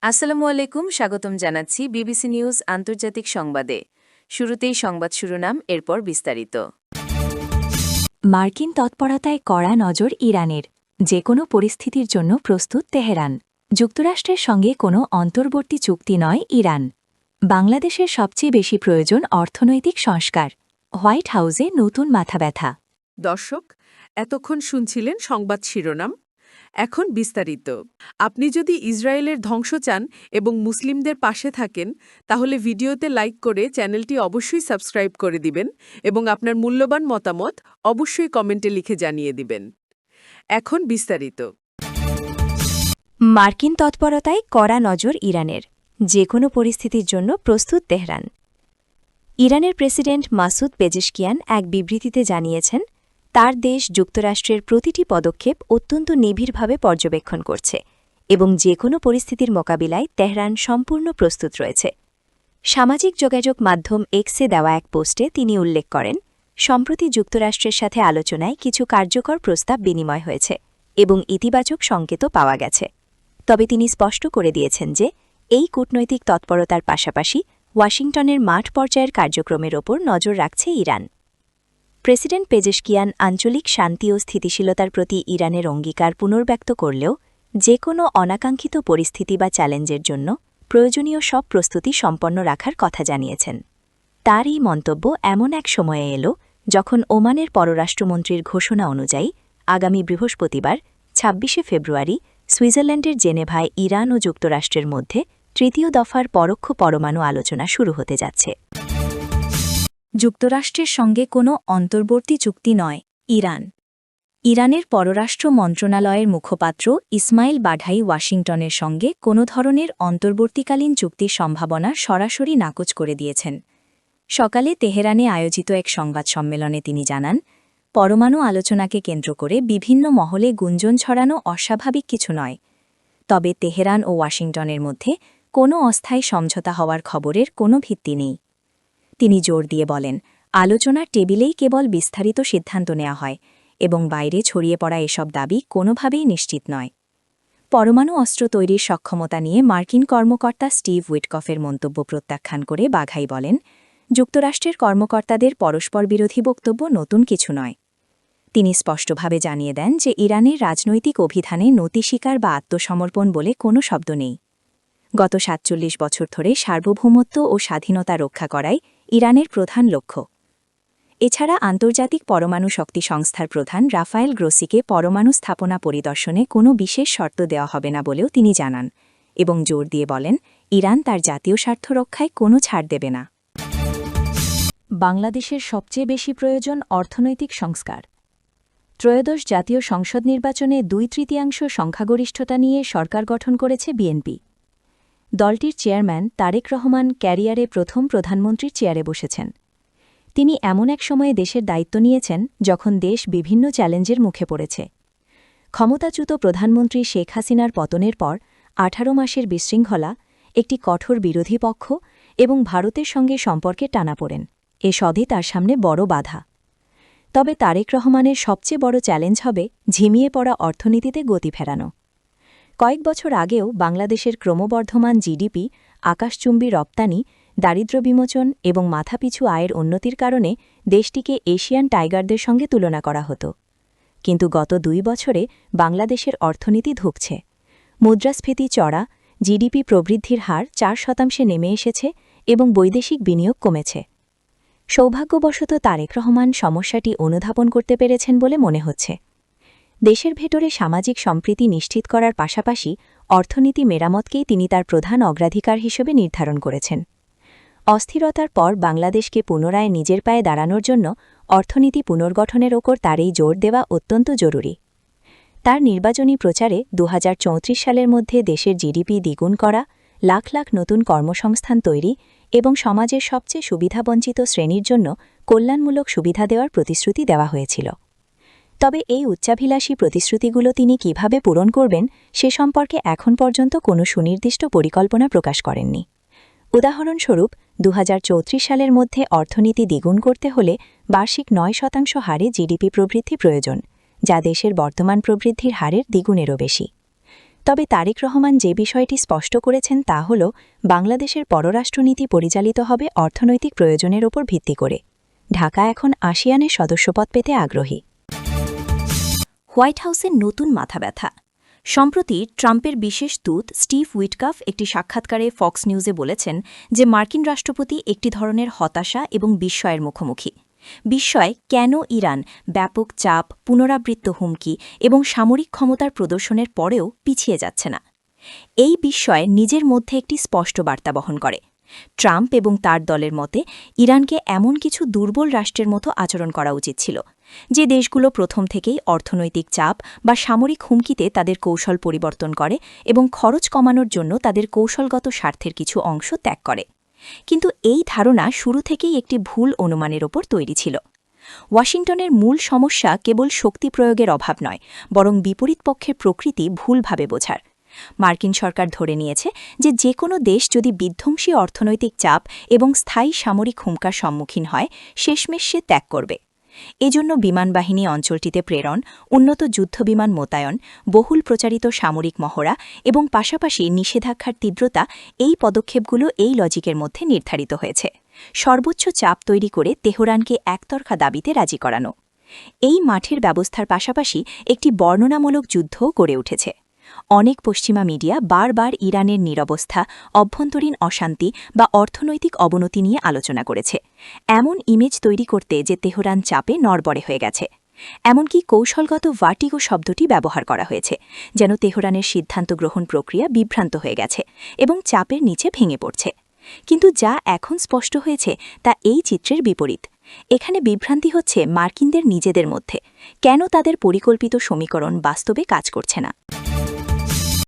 আসসালামু আলাইকুম, স্বাগতম জানাচ্ছি বিবিসি নিউজ আন্তর্জাতিক সংবাদে। শুরুতেই সংবাদ শিরোনাম, এরপর বিস্তারিত। মার্কিন তৎপরতায় কড়া নজর ইরানের, যে কোনো পরিস্থিতির জন্য প্রস্তুত তেহরান। যুক্তরাষ্ট্রের সঙ্গে কোনো অন্তর্বর্তী চুক্তি নয় ইরান। বাংলাদেশের সবচেয়ে বেশি প্রয়োজন অর্থনৈতিক সংস্কার। হোয়াইট হাউসে নতুন মাথাব্যথা। দর্শক, এতক্ষণ শুনছিলেন সংবাদ শিরোনাম। এখন বিস্তারিত। আপনি যদি ইসরায়েলের ধ্বংস চান এবং মুসলিমদের পাশে থাকেন, তাহলে ভিডিওতে লাইক করে চ্যানেলটি অবশ্যই সাবস্ক্রাইব করে দিবেন এবং আপনার মূল্যবান মতামত অবশ্যই কমেন্টে লিখে জানিয়ে দিবেন। এখন বিস্তারিত। মার্কিন তৎপরতায় কড়া নজর ইরানের, যে কোনো পরিস্থিতির জন্য প্রস্তুত তেহরান। ইরানের প্রেসিডেন্ট মাসুদ পেজেশকিয়ান এক বিবৃতিতে জানিয়েছেন, তার দেশ যুক্তরাষ্ট্রের প্রতিটি পদক্ষেপ অত্যন্ত নিবিড়ভাবে পর্যবেক্ষণ করছে এবং যে কোনো পরিস্থিতির মোকাবিলায় তেহরান সম্পূর্ণ প্রস্তুত রয়েছে। সামাজিক যোগাযোগ মাধ্যম এক্সে দেওয়া এক পোস্টে তিনি উল্লেখ করেন, সম্প্রতি যুক্তরাষ্ট্রের সাথে আলোচনায় কিছু কার্যকর প্রস্তাব বিনিময় হয়েছে এবং ইতিবাচক সংকেতও পাওয়া গেছে। তবে তিনি স্পষ্ট করে দিয়েছেন যে এই কূটনৈতিক তৎপরতার পাশাপাশি ওয়াশিংটনের মাঠ পর্যায়ের কার্যক্রমের ওপর নজর রাখছে ইরান। প্রেসিডেন্ট পেজেশকিয়ান আঞ্চলিক শান্তি ও স্থিতিশীলতার প্রতি ইরানের অঙ্গীকার পুনর্ব্যক্ত করলেও যে কোনো অনাকাঙ্ক্ষিত পরিস্থিতি বা চ্যালেঞ্জের জন্য প্রয়োজনীয় সব প্রস্তুতি সম্পন্ন রাখার কথা জানিয়েছেন। তার এই মন্তব্য এমন এক সময়ে এলো যখন ওমানের পররাষ্ট্রমন্ত্রীর ঘোষণা অনুযায়ী আগামী বৃহস্পতিবার ২৬শে ফেব্রুয়ারি সুইজারল্যান্ডের জেনেভায় ইরান ও যুক্তরাষ্ট্রের মধ্যে তৃতীয় দফার পরোক্ষ পরমাণু আলোচনা শুরু হতে যাচ্ছে। যুক্তরাষ্ট্রের সঙ্গে কোনো অন্তর্বর্তী চুক্তি নয় ইরান। ইরানের পররাষ্ট্র মন্ত্রণালয়ের মুখপাত্র ইসমাইল বাঘাই ওয়াশিংটনের সঙ্গে কোনো ধরনের অন্তর্বর্তীকালীন চুক্তির সম্ভাবনা সরাসরি নাকচ করে দিয়েছেন। সকালে তেহরানে আয়োজিত এক সংবাদ সম্মেলনে তিনি জানান, পরমাণু আলোচনাকে কেন্দ্র করে বিভিন্ন মহলে গুঞ্জন ছড়ানো অস্বাভাবিক কিছু নয়, তবে তেহরান ও ওয়াশিংটনের মধ্যে কোনো অস্থায়ী সমঝোতা হওয়ার খবরের কোনো ভিত্তি নেই। তিনি জোর দিয়ে বলেন, আলোচনার টেবিলেই কেবল বিস্তারিত সিদ্ধান্ত নেওয়া হয় এবং বাইরে ছড়িয়ে পড়া এসব দাবি কোনোভাবেই নিশ্চিত নয়। পরমাণু অস্ত্র তৈরির সক্ষমতা নিয়ে মার্কিন কর্মকর্তা স্টিভ উইটকফের মন্তব্য প্রত্যাখ্যান করে বাঘাই বলেন, যুক্তরাষ্ট্রের কর্মকর্তাদের পরস্পর বিরোধী বক্তব্য নতুন কিছু নয়। তিনি স্পষ্টভাবে জানিয়ে দেন যে ইরানের রাজনৈতিক অভিধানে নতি স্বীকার বা আত্মসমর্পণ বলে কোনো শব্দ নেই। গত ৪৭ বছর ধরে সার্বভৌমত্ব ও স্বাধীনতা রক্ষা করাই ইরানের প্রধান লক্ষ্য। এছাড়া আন্তর্জাতিক পরমাণু শক্তি সংস্থার প্রধান রাফায়েল গ্রোসিকে পরমাণু স্থাপনা পরিদর্শনে কোনো বিশেষ শর্ত দেওয়া হবে না বলেও তিনি জানান এবং জোর দিয়ে বলেন, ইরান তার জাতীয় স্বার্থ রক্ষায় কোনো ছাড় দেবে না। বাংলাদেশের সবচেয়ে বেশি প্রয়োজন অর্থনৈতিক সংস্কার। ত্রয়োদশ জাতীয় সংসদ নির্বাচনে ২/৩ সংখ্যাগরিষ্ঠতা নিয়ে সরকার গঠন করেছে বিএনপি। দলটির চেয়ারম্যান তারেক রহমান ক্যারিয়ারে প্রথম প্রধানমন্ত্রীর চেয়ারে বসেছেন। তিনি এমন এক সময়ে দেশের দায়িত্ব নিয়েছেন যখন দেশ বিভিন্ন চ্যালেঞ্জের মুখে পড়েছে। ক্ষমতাচ্যুত প্রধানমন্ত্রী শেখ হাসিনার পতনের পর ১৮ মাসের বিশৃঙ্খলা, একটি কঠোর বিরোধী পক্ষ এবং ভারতের সঙ্গে সম্পর্কে টানাপোড়েন এসবই তার সামনে বড় বাধা। তবে তারেক রহমানের সবচেয়ে বড় চ্যালেঞ্জ হবে ঝিমিয়ে পড়া অর্থনীতিতে গতি ফেরানো। কয়েক বছর আগেও বাংলাদেশের ক্রমবর্ধমান জিডিপি, আকাশচুম্বী রপ্তানি, দারিদ্র্য বিমোচন এবং মাথাপিছু আয়ের উন্নতির কারণে দেশটিকে এশিয়ান টাইগারদের সঙ্গে তুলনা করা হতো। কিন্তু গত ২ বছরে বাংলাদেশের অর্থনীতি ধুঁকছে। মুদ্রাস্ফীতি চড়া, জিডিপি প্রবৃদ্ধির হার ৪% নেমে এসেছে এবং বৈদেশিক বিনিয়োগ কমেছে। সৌভাগ্যবশত তারেক রহমান সমস্যাটি অনুধাবন করতে পেরেছেন বলে মনে হচ্ছে। দেশের ভেতরে সামাজিক সম্প্রীতি নিশ্চিত করার পাশাপাশি অর্থনীতি মেরামতকেই তিনি তার প্রধান অগ্রাধিকার হিসেবে নির্ধারণ করেছেন। অস্থিরতার পর বাংলাদেশকে পুনরায় নিজের পায়ে দাঁড়ানোর জন্য অর্থনীতি পুনর্গঠনের ওপর তার এই জোর দেওয়া অত্যন্ত জরুরি। তার নির্বাচনী প্রচারে ২০৩৪ সালের মধ্যে দেশের জিডিপি দ্বিগুণ করা, লাখ লাখ নতুন কর্মসংস্থান তৈরি এবং সমাজের সবচেয়ে সুবিধাবঞ্চিত শ্রেণীর জন্য কল্যাণমূলক সুবিধা দেওয়ার প্রতিশ্রুতি দেওয়া হয়েছিল। তবে এই উচ্চাভিলাষী প্রতিশ্রুতিগুলো তিনি কিভাবে পূরণ করবেন সে সম্পর্কে এখন পর্যন্ত কোনো সুনির্দিষ্ট পরিকল্পনা প্রকাশ করেননি। উদাহরণস্বরূপ ২০৩৪ সালের মধ্যে অর্থনীতি দ্বিগুণ করতে হলে বার্ষিক ৯% হারে জিডিপি প্রবৃদ্ধি প্রয়োজন, যা দেশের বর্তমান প্রবৃদ্ধির হারের দ্বিগুণেরও বেশি। তবে তারেক রহমান যে বিষয়টি স্পষ্ট করেছেন তা হল বাংলাদেশের পররাষ্ট্রনীতি পরিচালিত হবে অর্থনৈতিক প্রয়োজনের ওপর ভিত্তি করে। ঢাকা এখন আসিয়ানের সদস্যপদ পেতে আগ্রহী। হোয়াইট হাউসের নতুন মাথাব্যথা। সম্প্রতি ট্রাম্পের বিশেষ দূত স্টিভ উইটকাফ একটি সাক্ষাৎকারে ফক্স নিউজে বলেছেন যে মার্কিন রাষ্ট্রপতি একটি ধরনের হতাশা এবং বিস্ময়ের মুখোমুখি। বিস্ময় কেন ইরান ব্যাপক চাপ, পুনরাবৃত্ত হুমকি এবং সামরিক ক্ষমতার প্রদর্শনের পরেও পিছিয়ে যাচ্ছে না। এই বিস্ময় নিজের মধ্যে একটি স্পষ্ট বার্তা বহন করে। ট্রাম্প এবং তার দলের মতে ইরানকে এমন কিছু দুর্বল রাষ্ট্রের মতো আচরণ করা উচিত ছিল, যে দেশগুলো প্রথম থেকেই অর্থনৈতিক চাপ বা সামরিক হুমকিতে তাদের কৌশল পরিবর্তন করে এবং খরচ কমানোর জন্য তাদের কৌশলগত স্বার্থের কিছু অংশ ত্যাগ করে। কিন্তু এই ধারণা শুরু থেকেই একটি ভুল অনুমানের ওপর তৈরি ছিল। ওয়াশিংটনের মূল সমস্যা কেবল শক্তি প্রয়োগের অভাব নয়, বরং বিপরীত পক্ষের প্রকৃতি ভুলভাবে বোঝার। মার্কিন সরকার ধরে নিয়েছে যে কোনো দেশ যদি বিধ্বংসী অর্থনৈতিক চাপ এবং স্থায়ী সামরিক হুমকার সম্মুখীন হয়, শেষমেশ সে ত্যাগ করবে। এজন্য বিমানবাহিনী অঞ্চলটিতে প্রেরণ, উন্নত যুদ্ধবিমান মোতায়েন, বহুল প্রচারিত সামরিক মহড়া এবং পাশাপাশি নিষেধাজ্ঞার তীব্রতা, এই পদক্ষেপগুলো এই লজিকের মধ্যে নির্ধারিত হয়েছে। সর্বোচ্চ চাপ তৈরি করে তেহরানকে একতরফা দাবিতে রাজি করানো। এই মাঠের ব্যবস্থার পাশাপাশি একটি বর্ণনামূলক যুদ্ধও গড়ে উঠেছে। অনেক পশ্চিমা মিডিয়া বারবার ইরানের নিরবস্থা, অভ্যন্তরীণ অশান্তি বা অর্থনৈতিক অবনতি নিয়ে আলোচনা করেছে, এমন ইমেজ তৈরি করতে যে তেহরান চাপে নড়বড়ে হয়ে গেছে। এমনকি কৌশলগত ভার্টিগো শব্দটি ব্যবহার করা হয়েছে, যেন তেহরানের সিদ্ধান্ত গ্রহণ প্রক্রিয়া বিভ্রান্ত হয়ে গেছে এবং চাপের নিচে ভেঙে পড়ছে। কিন্তু যা এখন স্পষ্ট হয়েছে তা এই চিত্রের বিপরীত। এখানে বিভ্রান্তি হচ্ছে মার্কিনদের নিজেদের মধ্যে। কেন তাদের পরিকল্পিত সমীকরণ বাস্তবে কাজ করছে না?